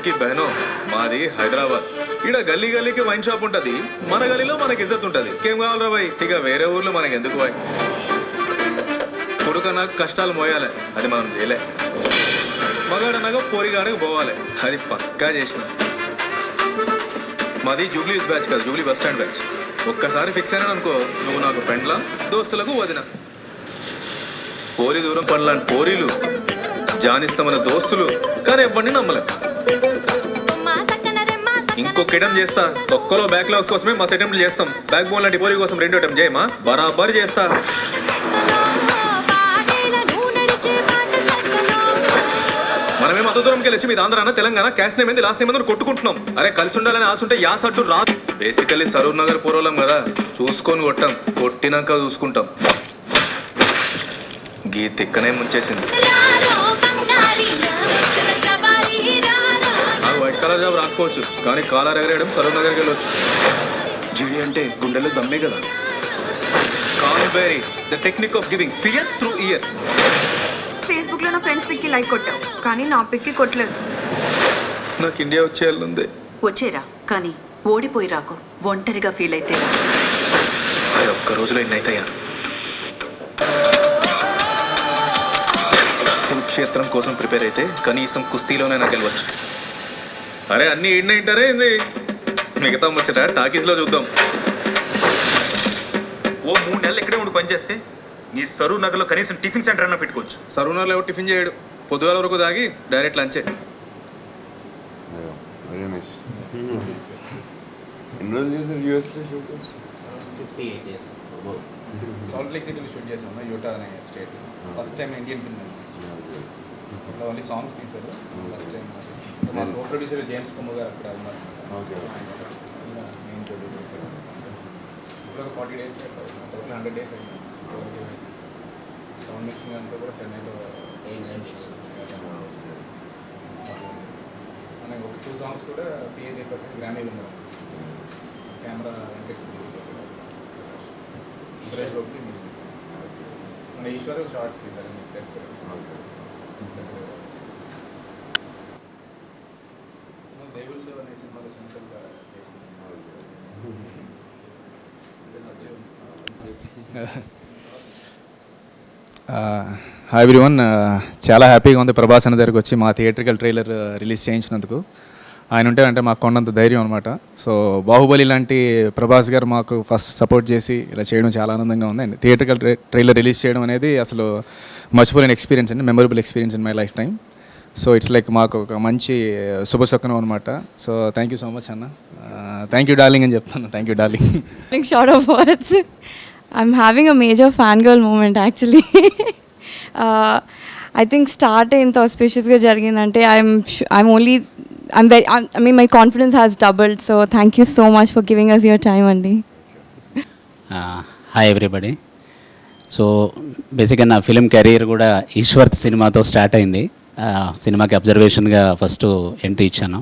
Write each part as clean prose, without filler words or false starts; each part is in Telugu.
కి బహనో మాది హైదరాబాద్. ఈడ గల్లీ గల్లీకి వైన్ షాప్ ఉంటది, మన గల్లీలో మనకి ఇజ్జత్ ఉంటది. ఇంకేం కావాలరా బాయ్, ఇక వేరే ఊర్లో మనకి ఎందుకు బాయ్? కొడుకన్నా కష్టాలు మోయాలి, అది మనం చేయలే. మగాడనగా పోరిగాడకు పోవాలి, అది పక్కా చేసిన. మాది జూబ్లీ బ్యాచ్ కాదు, జూబ్లీ బస్ స్టాండ్ బ్యాచ్. ఒక్కసారి ఫిక్స్ అయినా అనుకో, నువ్వు నాకు ఫ్రెండ్లా, దోస్తులకు వదిన. పోరి దూరం పనులాంటి పోరీలు, జానిస్తామన్న దోస్తులు, కానీ ఎవ్వడిని నమ్మలేదు. ఇంకొక అటెంప్ట్ చేస్తా, ఒక్కలో బ్యాక్లాగ్స్ కోసమే మస్తు అటెంప్ట్ చేస్తాం. బ్యాక్ బోన్ లాంటి పోరీ కోసం 2 అటెంప్ట్ చేయమా, బరాబర్ చేస్తా. మనమేం అంత దూరంకి వెళ్ళి మీద ఆంధ్రాన తెలంగాణ క్యాష్ నేమ్ లాస్ట్ నేమ్ కొట్టుకుంటున్నాం. అరే కలిసి ఉండాలని ఆశ ఉంటే యాస్ అడ్డు రాదు. బేసికల్లీ సరూర్ నగర్ పూర్వలం కదా, చూసుకొని కొట్టాం, కొట్టినాక చూసుకుంటాం. గీ తిక్కనే ముంచేసింది. నాకు వైట్ కలర్ జాబ్ రాకపోవచ్చు, కానీ కాలర్ ఎగరేయడం సరూర్ నగర్కి వెళ్ళొచ్చు. జీడి అంటే గుండెల్లో దమ్మే కదా. కాల్బెరీ, the technique of giving fear through ear. Facebook లో నా ఫ్రెండ్స్ పిక్కి లైక్ కొట్టావు, కానీ నా పిక్కి కొట్టలేదు. నాకు ఇండియా వచ్చేయాలంది. వచ్చేరా, కానీ ఓడిపోయి రాకో, ఒంటరిగా ఫీల్ అయితే అది ఒక్క రోజులో ఎన్నైతాయా? కురుక్షేత్రం కోసం ప్రిపేర్ అయితే కనీసం కుస్తీలోనే నాకు గెలవచ్చు. అరే అన్ని ఈడినైంటారే ఏంది, మిగతా ముచ్చట టాకీస్లో చూద్దాం. ఓ 3 నెలలు ఇక్కడే ఉండి పనిచేస్తే నీ సరూర్ నగర్లో కనీసం టిఫిన్ సెంటర్ అన్నా పెట్టుకోవచ్చు. సరూర్ నగర్లో ఎవరు టిఫిన్ చేయడు, పొద్దుగాల వరకు దాగి డైరెక్ట్ లంచే. ఎన్ని రోజులు చేశారు యూఎస్లో షూట్? 58 days. సాల్ట్ లేక్ సిటీలో షూట్ చేసాము, యూటా అనే state. First time Indian film అక్కడ ఓన్లీ సాంగ్స్ తీశారు. ఫస్ట్ టైం మా కో ప్రొడ్యూసర్ జేమ్స్ కుమార్ గారు అక్కడ ఉన్నారు. మెయిన్ ప్రొడ్యూసర్ ఇప్పుడు 40 days, టోటల్ 100 days అయింది. సౌండ్ మిక్సింగ్ అంతా కూడా చెన్నైలో మనకి ఒక 2 songs కూడా పిఏ దీపక్ గ్రామీ ఉన్నారు. Camera Venkatesh Suresh Gopi music. మన ఈశ్వర్ షార్ట్స్ తీశారు టెస్ట్. దేవుళ్ళు అనే సినిమాలో సింపుల్గా చేసింది. హాయ్ ఎవ్రీవన్, చాలా హ్యాపీగా ఉంది ప్రభాస్ అన్న దగ్గరికి వచ్చి మా థియేట్రికల్ ట్రైలర్ రిలీజ్ చేయించినందుకు. ఆయన ఉంటే అంటే మాకు కొండంత ధైర్యం అనమాట. సో బాహుబలి లాంటి ప్రభాస్ గారు మాకు ఫస్ట్ సపోర్ట్ చేసి ఇలా చేయడం చాలా ఆనందంగా ఉంది. అండ్ థియేట్రికల్ ట్రైలర్ రిలీజ్ చేయడం అనేది అసలు మర్చిపోలేని ఎక్స్పీరియన్స్ అండి, memorable experience in my life time. So it's like మాకు ఒక మంచి శుభశకునం అనమాట. So thank you so much అన్న, థ్యాంక్ యూ డార్లింగ్ అని చెప్తాను. Thank you darling. Short of words, I'm having a major fangirl moment actually. I think start ఇంత auspiciousగా జరిగిందంటే I mean my confidence has doubled, so thank you so much for giving us your time అండి. Hi everybody. సో బేసిక్గా నా ఫిలిం కెరీర్ కూడా ఈశ్వర్ సినిమాతో స్టార్ట్ అయింది. సినిమాకి అబ్జర్వేషన్గా ఫస్ట్ ఎంట్రీ ఇచ్చాను.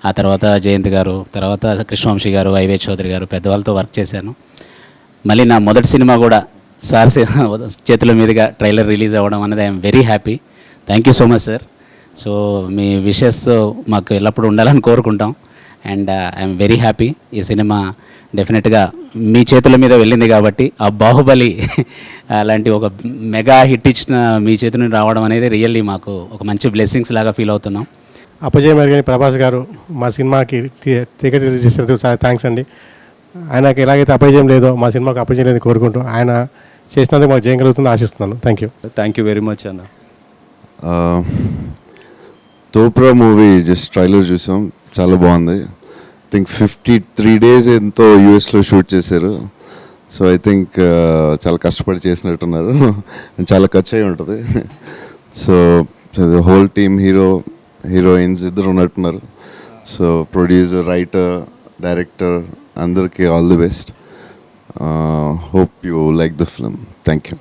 ఆ తర్వాత జయంత్ గారు, తర్వాత కృష్ణవంశీ గారు, వైవే చౌదరి గారు పెద్దవాళ్ళతో వర్క్ చేశాను. మళ్ళీ నా మొదటి సినిమా కూడా సార్ చేతుల మీదుగా ట్రైలర్ రిలీజ్ అవ్వడం అనేది I'm very happy. Thank you so much sir. So me wishes మాకు ఎల్లప్పుడూ ఉండాలని కోరుకుంటాం. And I'm very happy. ఈ సినిమా డెఫినెట్గా మీ చేతుల మీద వెళ్ళింది కాబట్టి ఆ బాహుబలి అలాంటి ఒక మెగా హిట్ ఇచ్చిన మీ చేతి నుండి రావడం అనేది రియల్లీ మాకు ఒక మంచి బ్లెస్సింగ్స్ లాగా ఫీల్ అవుతున్నాం. అపజయం ఎరగని ప్రభాస్ గారు మా సినిమాకి టికెట్ రిలీజ్ చేసినందుకు చాలా థ్యాంక్స్ అండి. ఆయనకి ఎలాగైతే అపజయం లేదో మా సినిమాకి అపజయం లేదని కోరుకుంటూ ఆయన చేసినందుకు మాకు జయం కలుగుతుందని ఆశిస్తున్నాను. థ్యాంక్ యూ వెరీ మచ్ అన్న. తోప్రా మూవీ జస్ట్ ట్రైలర్ చూసాం, చాలా బాగుంది. ఐ థింక్ 53 days ఎంతో యూఎస్లో షూట్ చేశారు. సో ఐ థింక్ చాలా కష్టపడి చేసినట్టున్నారు, చాలా ఖర్చు అయి ఉంటుంది. సో హోల్ టీమ్ హీరోయిన్స్ ఇద్దరు ఉన్నట్టున్నారు. సో ప్రొడ్యూసర్, రైటర్, డైరెక్టర్ అందరికీ all the best. Hope you like the film. Thank you.